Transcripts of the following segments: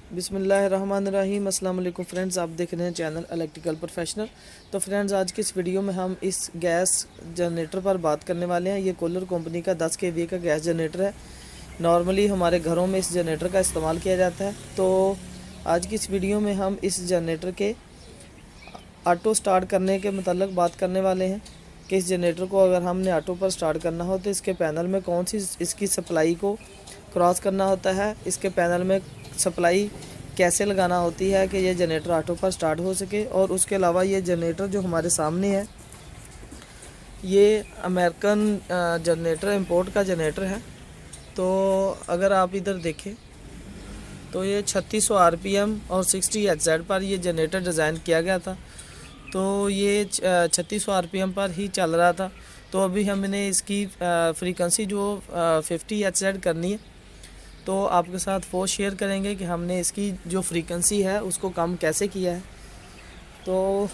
बिस्मिल्लाहिर्रहमानिर्रहीम। अस्सलाम वालेकुम फ्रेंड्स, आप देख रहे हैं चैनल इलेक्ट्रिकल प्रोफेशनल। तो फ्रेंड्स, आज की इस वीडियो में हम इस गैस जनरेटर पर बात करने वाले हैं। ये कोलर कंपनी का 10 kVA का गैस जनरेटर है। नॉर्मली हमारे घरों में इस जनरेटर का इस्तेमाल किया जाता है। तो आज की इस वीडियो में हम इस जनरेटर के ऑटो स्टार्ट करने के मतलब बात करने वाले हैं कि इस जनरेटर को अगर हमने ऑटो पर स्टार्ट करना हो तो इसके पैनल में कौन सी इसकी सप्लाई को क्रॉस करना होता है, इसके पैनल में सप्लाई कैसे लगाना होती है कि ये जनरेटर ऑटो पर स्टार्ट हो सके। और उसके अलावा ये जनरेटर जो हमारे सामने है, ये अमेरिकन जनरेटर इंपोर्ट का जनरेटर है। तो अगर आप इधर देखें तो ये 3600 RPM और 60 HZ पर ये जनरेटर डिज़ाइन किया गया था। तो ये 3600 RPM पर ही चल रहा था। तो अभी हमने इसकी फ्रीक्वेंसी जो 50 HZ करनी है। तो आपके साथ वो शेयर करेंगे कि हमने इसकी जो फ्रीक्वेंसी है उसको कम कैसे किया है। तो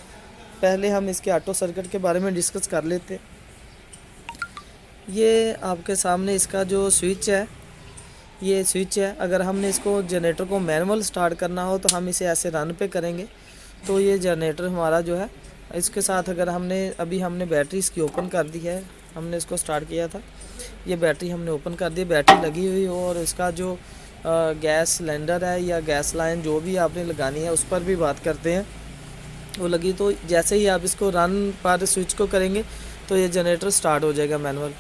पहले हम इसके ऑटो सर्किट के बारे में डिस्कस कर लेते। ये आपके सामने इसका जो स्विच है, ये स्विच है। अगर हमने इसको जनरेटर को मैनुअल स्टार्ट करना हो तो हम इसे ऐसे रन पे करेंगे तो ये जनरेटर हमारा जो है, इसके साथ अगर हमने बैटरी इसकी ओपन कर दी है, हमने इसको स्टार्ट किया था, ये बैटरी हमने ओपन कर दी, बैटरी लगी हुई हो और इसका जो गैस सिलेंडर है या गैस लाइन जो भी आपने लगानी है उस पर भी बात करते हैं, वो लगी। तो जैसे ही आप इसको रन पर स्विच को करेंगे तो ये जनरेटर स्टार्ट हो जाएगा मैनुअल।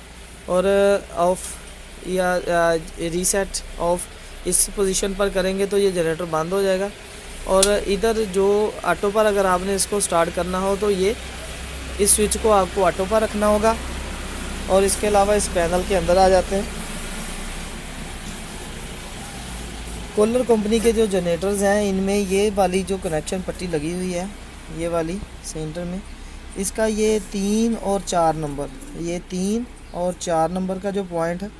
और ऑफ या रीसेट ऑफ इस पोजीशन पर करेंगे तो ये जनरेटर बंद हो जाएगा। और इधर जो ऑटो पर अगर आपने इसको स्टार्ट करना हो तो ये इस स्विच को आपको ऑटो पर रखना होगा। और इसके अलावा इस पैनल के अंदर आ जाते हैं। कोलर कंपनी के जो जनरेटर्स हैं इनमें ये वाली जो कनेक्शन पट्टी लगी हुई है, ये वाली सेंटर में, इसका ये 3 और 4 नंबर, ये 3 और 4 नंबर का जो पॉइंट है,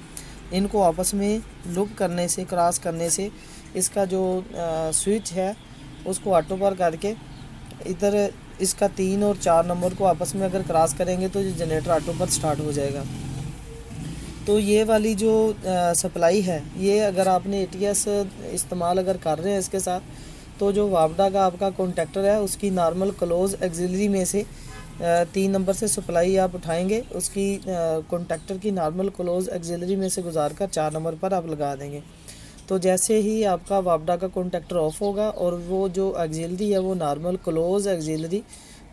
इनको आपस में लूप करने से, क्रॉस करने से इसका जो स्विच है उसको ऑटो पर करके इधर इसका 3 और 4 नंबर को आपस में अगर क्रॉस करेंगे तो ये जनरेटर ऑटो पर स्टार्ट हो जाएगा। तो ये वाली जो सप्लाई है, ये अगर आपने ATS इस्तेमाल अगर कर रहे हैं इसके साथ, तो जो वापडा का आपका कॉन्टैक्टर है उसकी नॉर्मल क्लोज एक्सिलरी में से 3 नंबर से सप्लाई आप उठाएंगे, उसकी कॉन्टैक्टर की नॉर्मल क्लोज एक्सिलरी में से गुजार कर 4 नंबर पर आप लगा देंगे। तो जैसे ही आपका वापडा का कॉन्टैक्टर ऑफ होगा और वो जो एक्सिलरी है वो नॉर्मल क्लोज एक्सिलरी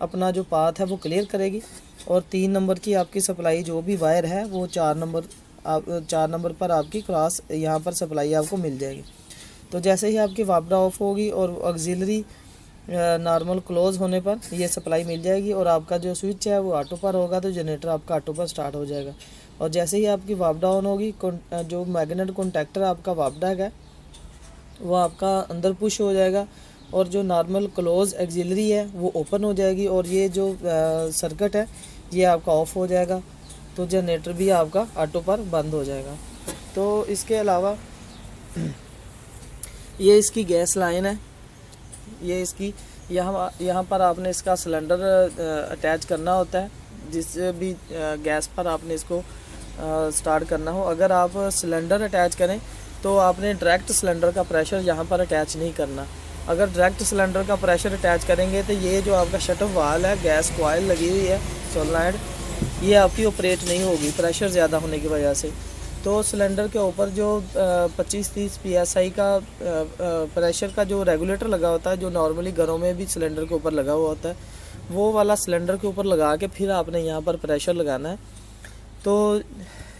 अपना जो पाथ है वो क्लियर करेगी और 3 नंबर की आपकी सप्लाई जो भी वायर है वो 4 नंबर पर आपकी क्रॉस यहाँ पर सप्लाई आपको मिल जाएगी। तो जैसे ही आपकी वापडा ऑफ होगी और एक्सिलरी नॉर्मल क्लोज होने पर ये सप्लाई मिल जाएगी और आपका जो स्विच है वो ऑटो पर होगा तो जनरेटर आपका ऑटो पर स्टार्ट हो जाएगा। और जैसे ही आपकी वापडा ऑन होगी, जो मैग्नेट कॉन्टैक्टर आपका वापडा है वो आपका अंदर पुश हो जाएगा और जो नॉर्मल क्लोज एक्सिलरी है वो ओपन हो जाएगी और ये जो सर्किट है ये आपका ऑफ हो जाएगा। तो जनरेटर भी आपका ऑटो पर बंद हो जाएगा। तो इसके अलावा ये इसकी गैस लाइन है, ये इसकी यहाँ पर आपने इसका सिलेंडर अटैच करना होता है, जिससे भी गैस पर आपने इसको स्टार्ट करना हो। अगर आप सिलेंडर अटैच करें तो आपने डायरेक्ट सिलेंडर का प्रेशर यहाँ पर अटैच नहीं करना। अगर डायरेक्ट सिलेंडर का प्रेशर अटैच करेंगे तो ये जो आपका शट ऑफ वाल है, गैस कॉइल लगी हुई है सोलनॉइड, ये आपकी ऑपरेट नहीं होगी प्रेशर ज़्यादा होने की वजह से। तो सिलेंडर के ऊपर जो 25-30 PSI का प्रेशर का जो रेगुलेटर लगा होता है, जो नॉर्मली घरों में भी सिलेंडर के ऊपर लगा हुआ होता है, वो वाला सिलेंडर के ऊपर लगा के फिर आपने यहाँ पर प्रेशर लगाना है। तो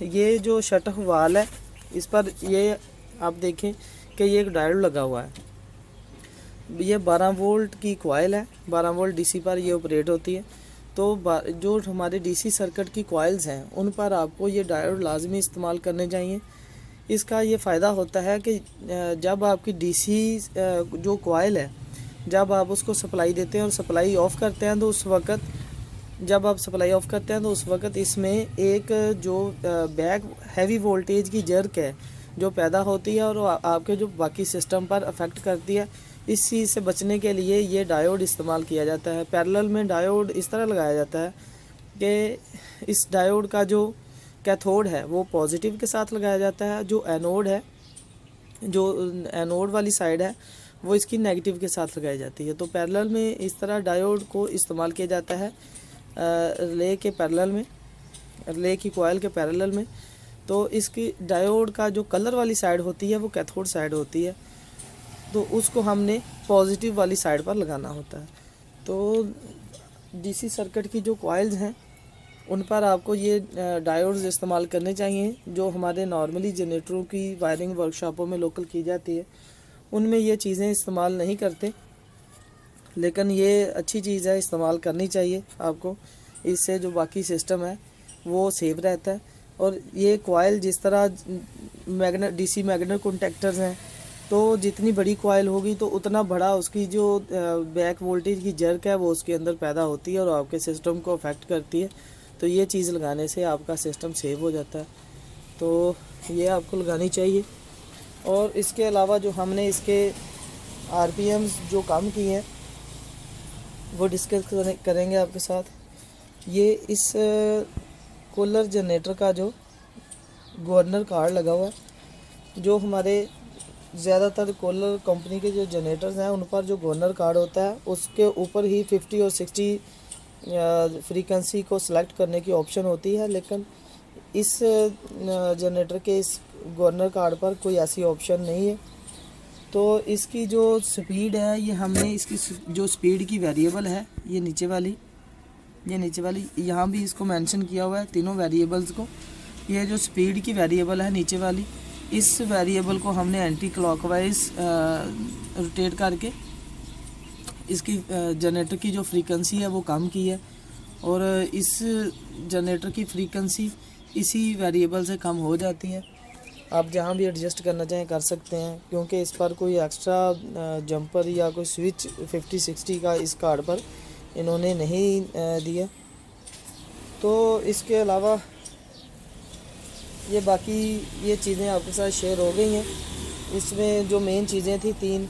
ये जो शट ऑफ वाल है इस पर ये आप देखें कि ये एक डायोड लगा हुआ है। ये 12 वोल्ट की कॉइल है, 12 वोल्ट DC पर ये ऑपरेट होती है। तो जो हमारे DC सर्किट की कॉइल्स हैं उन पर आपको ये डायोड लाजमी इस्तेमाल करने चाहिए। इसका ये फ़ायदा होता है कि जब आपकी DC जो कॉइल है, जब आप उसको सप्लाई देते हैं और सप्लाई ऑफ़ करते हैं तो उस वक़्त, जब आप सप्लाई ऑफ़ करते हैं तो उस वक़्त इसमें एक जो बैक हैवी वोल्टेज की जर्क है जो पैदा होती है और आपके जो बाकी सिस्टम पर अफेक्ट करती है। इस चीज़ से बचने के लिए ये डायोड इस्तेमाल किया जाता है। पैरेलल में डायोड इस तरह लगाया जाता है कि इस डायोड का जो कैथोड है वो पॉजिटिव के साथ लगाया जाता है, जो एनोड है, जो एनोड वाली साइड है वो इसकी नेगेटिव के साथ लगाई जाती है। तो पैरेलल में इस तरह डायोड को इस्तेमाल किया जाता है रिले के पैरेलल में, रिले की कॉइल के पैरेलल में। तो इसकी डायोड का जो कलर वाली साइड होती है वो कैथोड साइड होती है, तो उसको हमने पॉजिटिव वाली साइड पर लगाना होता है। तो डीसी सर्किट की जो कॉइल्स हैं उन पर आपको ये डायोड्स इस्तेमाल करने चाहिए, जो हमारे नॉर्मली जनरेटरों की वायरिंग वर्कशॉपों में लोकल की जाती है उनमें ये चीज़ें इस्तेमाल नहीं करते, लेकिन ये अच्छी चीज़ है, इस्तेमाल करनी चाहिए आपको। इससे जो बाकी सिस्टम है वो सेफ रहता है। और ये कॉइल जिस तरह मैग्नेट डीसी मैग्नेट कॉन्टैक्टर्स हैं, तो जितनी बड़ी कॉइल होगी तो उतना बड़ा उसकी जो बैक वोल्टेज की जर्क है वो उसके अंदर पैदा होती है और आपके सिस्टम को अफेक्ट करती है। तो ये चीज़ लगाने से आपका सिस्टम सेव हो जाता है, तो ये आपको लगानी चाहिए। और इसके अलावा जो हमने इसके आरपीएम्स जो कम किए हैं वो डिस्कस करेंगे आपके साथ। ये इस कूलर जनरेटर का जो गवर्नर कार्ड लगा हुआ है, जो हमारे ज़्यादातर कूलर कंपनी के जो जनरेटर्स हैं उन पर जो गवर्नर कार्ड होता है उसके ऊपर ही 50 और 60 फ्रीक्वेंसी को सिलेक्ट करने की ऑप्शन होती है, लेकिन इस जनरेटर के इस गवर्नर कार्ड पर कोई ऐसी ऑप्शन नहीं है। तो इसकी जो स्पीड है, ये हमने इसकी जो स्पीड की वेरिएबल है ये नीचे वाली यहाँ भी इसको मेंशन किया हुआ है तीनों वेरिएबल्स को। ये जो स्पीड की वेरिएबल है नीचे वाली, इस वेरिएबल को हमने एंटी क्लॉकवाइज रोटेट करके इसकी जनरेटर की जो फ्रीक्वेंसी है वो कम की है, और इस जनरेटर की फ्रीक्वेंसी इसी वेरिएबल से कम हो जाती है। आप जहाँ भी एडजस्ट करना चाहें कर सकते हैं, क्योंकि इस पर कोई एक्स्ट्रा जंपर या कोई स्विच 50-60 का इस कार्ड पर इन्होंने नहीं दिया। तो इसके अलावा ये बाकी ये चीज़ें आपके साथ शेयर हो गई हैं। इसमें जो मेन चीज़ें थी 3,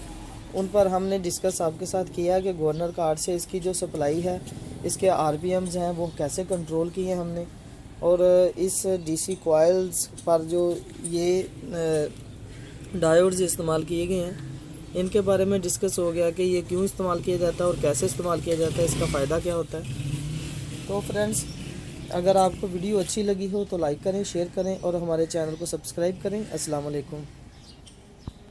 उन पर हमने डिस्कस आपके साथ किया कि गवर्नर कार्ड से इसकी जो सप्लाई है, इसके आरपीएम्स हैं वो कैसे कंट्रोल किए हमने, और इस डीसी कॉइल्स पर जो ये डायोड्स इस्तेमाल किए गए हैं इनके बारे में डिस्कस हो गया कि ये क्यों इस्तेमाल किया जाता है और कैसे इस्तेमाल किया जाता है, इसका फ़ायदा क्या होता है। तो फ्रेंड्स, अगर आपको वीडियो अच्छी लगी हो तो लाइक करें, शेयर करें और हमारे चैनल को सब्सक्राइब करें। अस्सलाम वालेकुम।